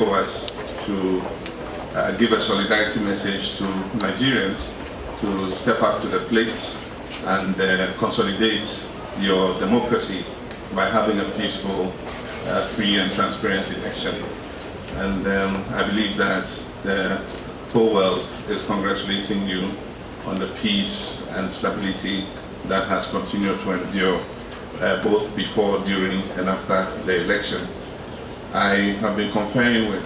ECOWAS to give a solidarity message to Nigerians to step up to the plate and consolidate your democracy by having a peaceful, free and transparent election. And I believe that the whole world is congratulating you on the peace and stability that has continued to endure both before, during and after the election. I have been conferring with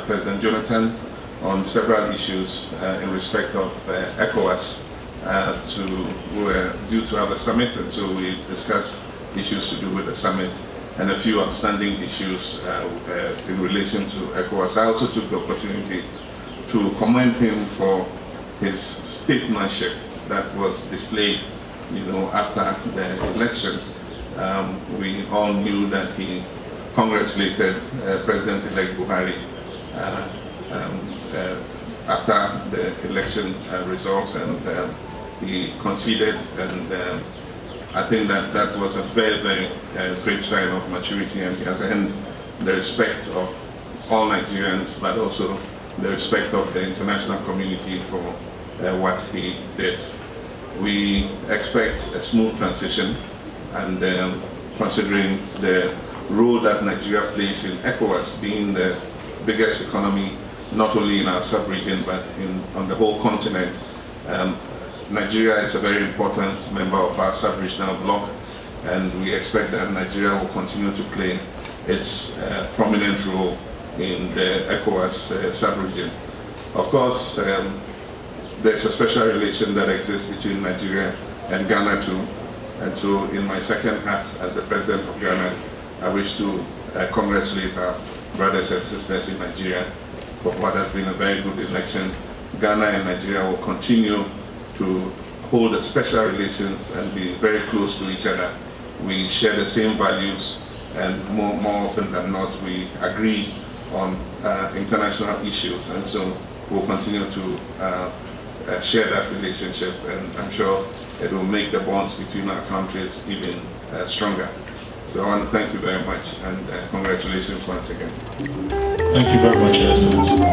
President Jonathan on several issues in respect of ECOWAS. We were due to have a summit, and so we discussed issues to do with the summit and a few outstanding issues in relation to ECOWAS. I also took the opportunity to commend him for his statesmanship that was displayed, after the election. We all knew that he congratulated President-elect Buhari after the election results, and he conceded, and I think that was a very, very great sign of maturity, and he has earned the respect of all Nigerians, but also the respect of the international community for what he did. We expect a smooth transition, and considering the role that Nigeria plays in ECOWAS, being the biggest economy not only in our sub-region but on the whole continent, Nigeria is a very important member of our sub-regional bloc, and we expect that Nigeria will continue to play its prominent role in the ECOWAS sub-region. Of course, there's a special relation that exists between Nigeria and Ghana too, and so in my second hat as the President of Ghana, I wish to congratulate our brothers and sisters in Nigeria for what has been a very good election. Ghana and Nigeria will continue to hold a special relations and be very close to each other. We share the same values, and more often than not, we agree on international issues, and so we'll continue to share that relationship, and I'm sure it will make the bonds between our countries even stronger. So I want to thank you very much, and congratulations once again. Thank you very much, Your Excellency.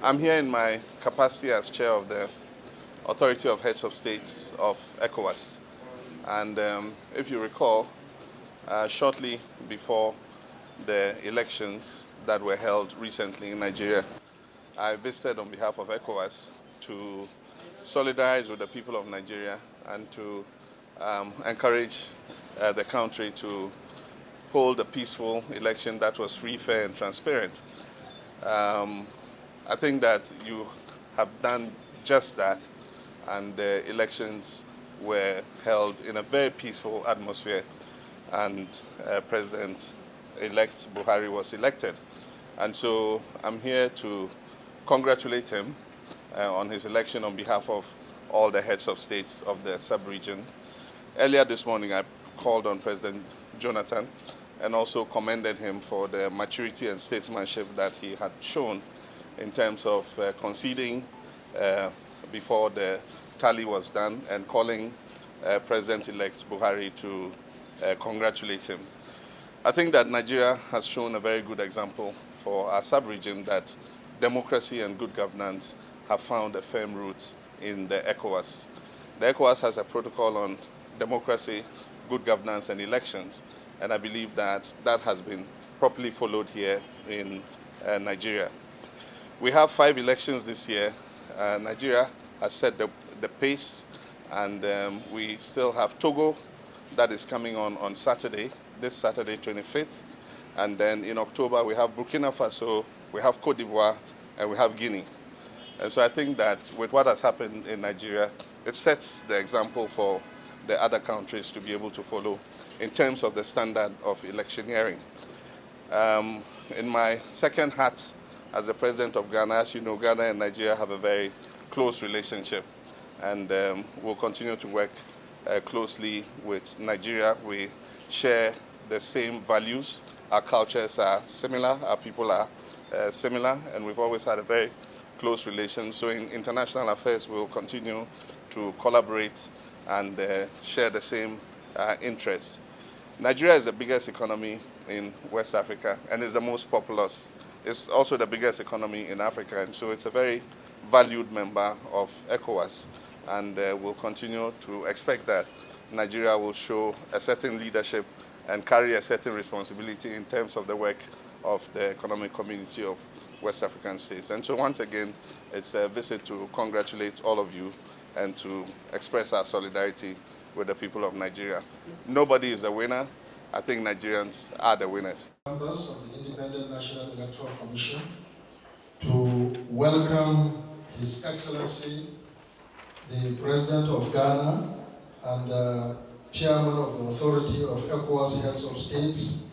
I'm here in my capacity as chair of the Authority of Heads of States of ECOWAS. And if you recall, shortly before the elections that were held recently in Nigeria, I visited on behalf of ECOWAS to solidarize with the people of Nigeria and to encourage the country to hold a peaceful election that was free, fair, and transparent. I think that you have done just that, and the elections were held in a very peaceful atmosphere, and President-elect Buhari was elected. And so I'm here to congratulate him on his election on behalf of all the heads of states of the sub-region. Earlier this morning, I called on President Jonathan and also commended him for the maturity and statesmanship that he had shown in terms of conceding before the tally was done and calling President-elect Buhari to congratulate him. I think that Nigeria has shown a very good example for our sub-region that democracy and good governance have found a firm root in the ECOWAS. The ECOWAS has a protocol on democracy, good governance and elections, and I believe that that has been properly followed here in Nigeria. We have 5 elections this year. Nigeria has set the pace, and we still have Togo that is coming on Saturday, this Saturday 25th, And then in October, we have Burkina Faso, we have Cote d'Ivoire, and we have Guinea. And so I think that with what has happened in Nigeria, it sets the example for the other countries to be able to follow in terms of the standard of electioneering. In my second hat as the president of Ghana, as you know, Ghana and Nigeria have a very close relationship, and we'll continue to work closely with Nigeria. We share the same values. Our cultures are similar, our people are similar, and we've always had a very close relation. So in international affairs, we'll continue to collaborate and share the same interests. Nigeria is the biggest economy in West Africa and is the most populous. It's also the biggest economy in Africa, and so it's a very valued member of ECOWAS, and we'll continue to expect that Nigeria will show a certain leadership and carry a certain responsibility in terms of the work of the economic community of West African states. And so once again, it's a visit to congratulate all of you and to express our solidarity with the people of Nigeria. Nobody is a winner. I think Nigerians are the winners. Members of the Independent National Electoral Commission to welcome His Excellency, the President of Ghana and Chairman of the Authority of ECOWAS Heads of States,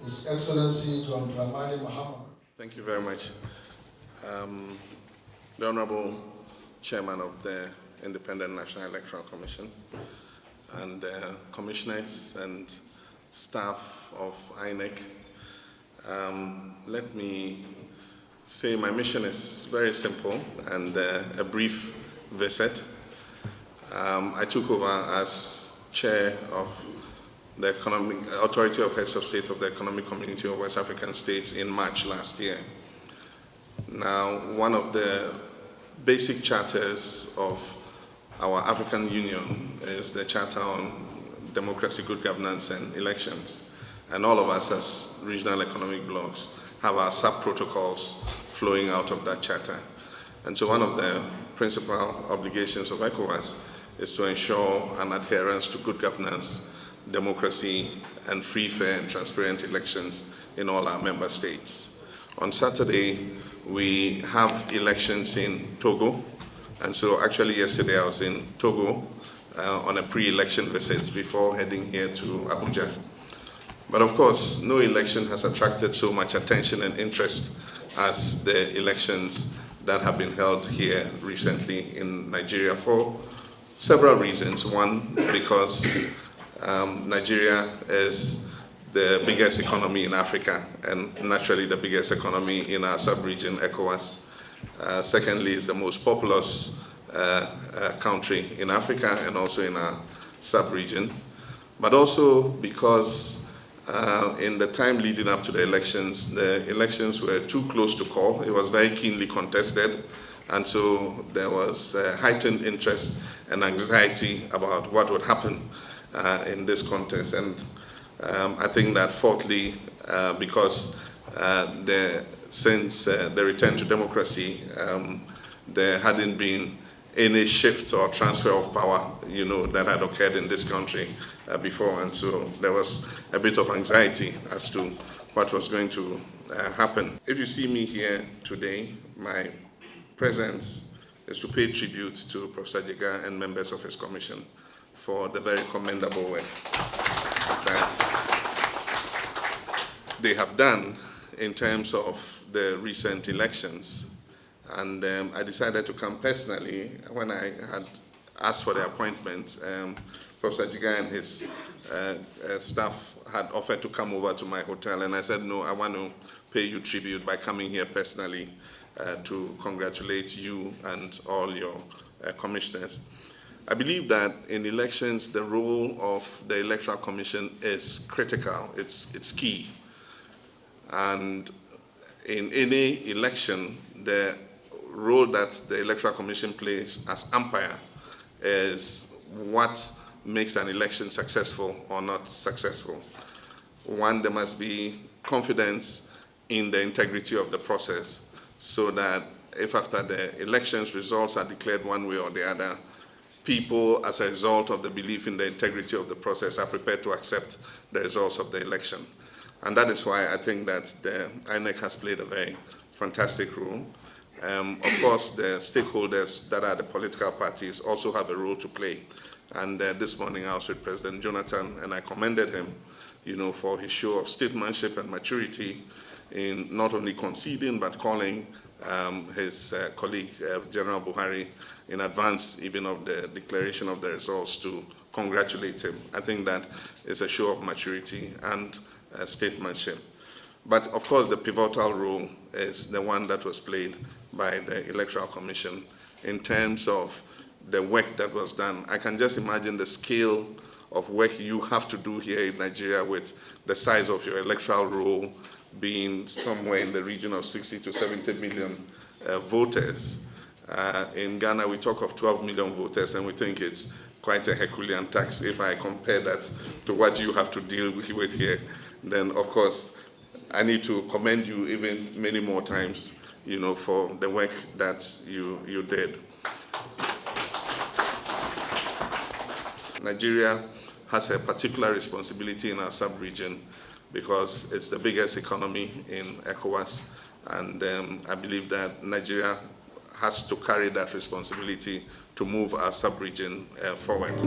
His Excellency John Dramani Mahama. Thank you very much. The Honorable Chairman of the Independent National Electoral Commission and commissioners and staff of INEC, let me say my mission is very simple and a brief visit. I took over as chair of the Economic Authority of Heads of State of the Economic Community of West African States in March last year. Now, one of the basic charters of our African Union is the Charter on Democracy, Good Governance and Elections. And all of us as regional economic blocs have our sub-protocols flowing out of that charter. And so one of the principal obligations of ECOWAS is to ensure an adherence to good governance, democracy, and free, fair, and transparent elections in all our member states. On Saturday, we have elections in Togo, and so actually yesterday I was in Togo on a pre-election visit before heading here to Abuja. But of course, no election has attracted so much attention and interest as the elections that have been held here recently in Nigeria for several reasons. One, because Nigeria is the biggest economy in Africa and naturally the biggest economy in our sub-region, ECOWAS. Secondly, it's the most populous country in Africa and also in our sub-region. But also because in the time leading up to the elections were too close to call. It was very keenly contested, and so there was heightened interest and anxiety about what would happen in this contest. And I think that fourthly, because since the return to democracy, there hadn't been any shift or transfer of power, that had occurred in this country before, and so there was a bit of anxiety as to what was going to happen. If you see me here today, my presence is to pay tribute to Professor Jega and members of his commission for the very commendable work that they have done in terms of the recent elections. And I decided to come personally. When I had asked for the appointment, Professor Jega and his staff had offered to come over to my hotel, and I said, no, I want to pay you tribute by coming here personally to congratulate you and all your commissioners. I believe that in elections, the role of the Electoral Commission is critical, it's key. And in any election, the role that the Electoral Commission plays as umpire is what makes an election successful or not successful. One, there must be confidence in the integrity of the process so that if after the elections results are declared one way or the other, people, as a result of the belief in the integrity of the process, are prepared to accept the results of the election. And that is why I think that the INEC has played a very fantastic role. Of course, the stakeholders that are the political parties also have a role to play. And this morning I was with President Jonathan, and I commended him, for his show of statesmanship and maturity in not only conceding but calling his colleague, General Buhari, in advance even of the declaration of the results to congratulate him. I think that is a show of maturity and statesmanship. But of course, the pivotal role is the one that was played by the Electoral Commission in terms of the work that was done. I can just imagine the scale of work you have to do here in Nigeria with the size of your electoral roll being somewhere in the region of 60 to 70 million voters. In Ghana, we talk of 12 million voters, and we think it's quite a Herculean task. If I compare that to what you have to deal with here, then of course, I need to commend you even many more times, for the work that you did. Nigeria has a particular responsibility in our sub-region because it's the biggest economy in ECOWAS, and I believe that Nigeria has to carry that responsibility to move our sub-region forward.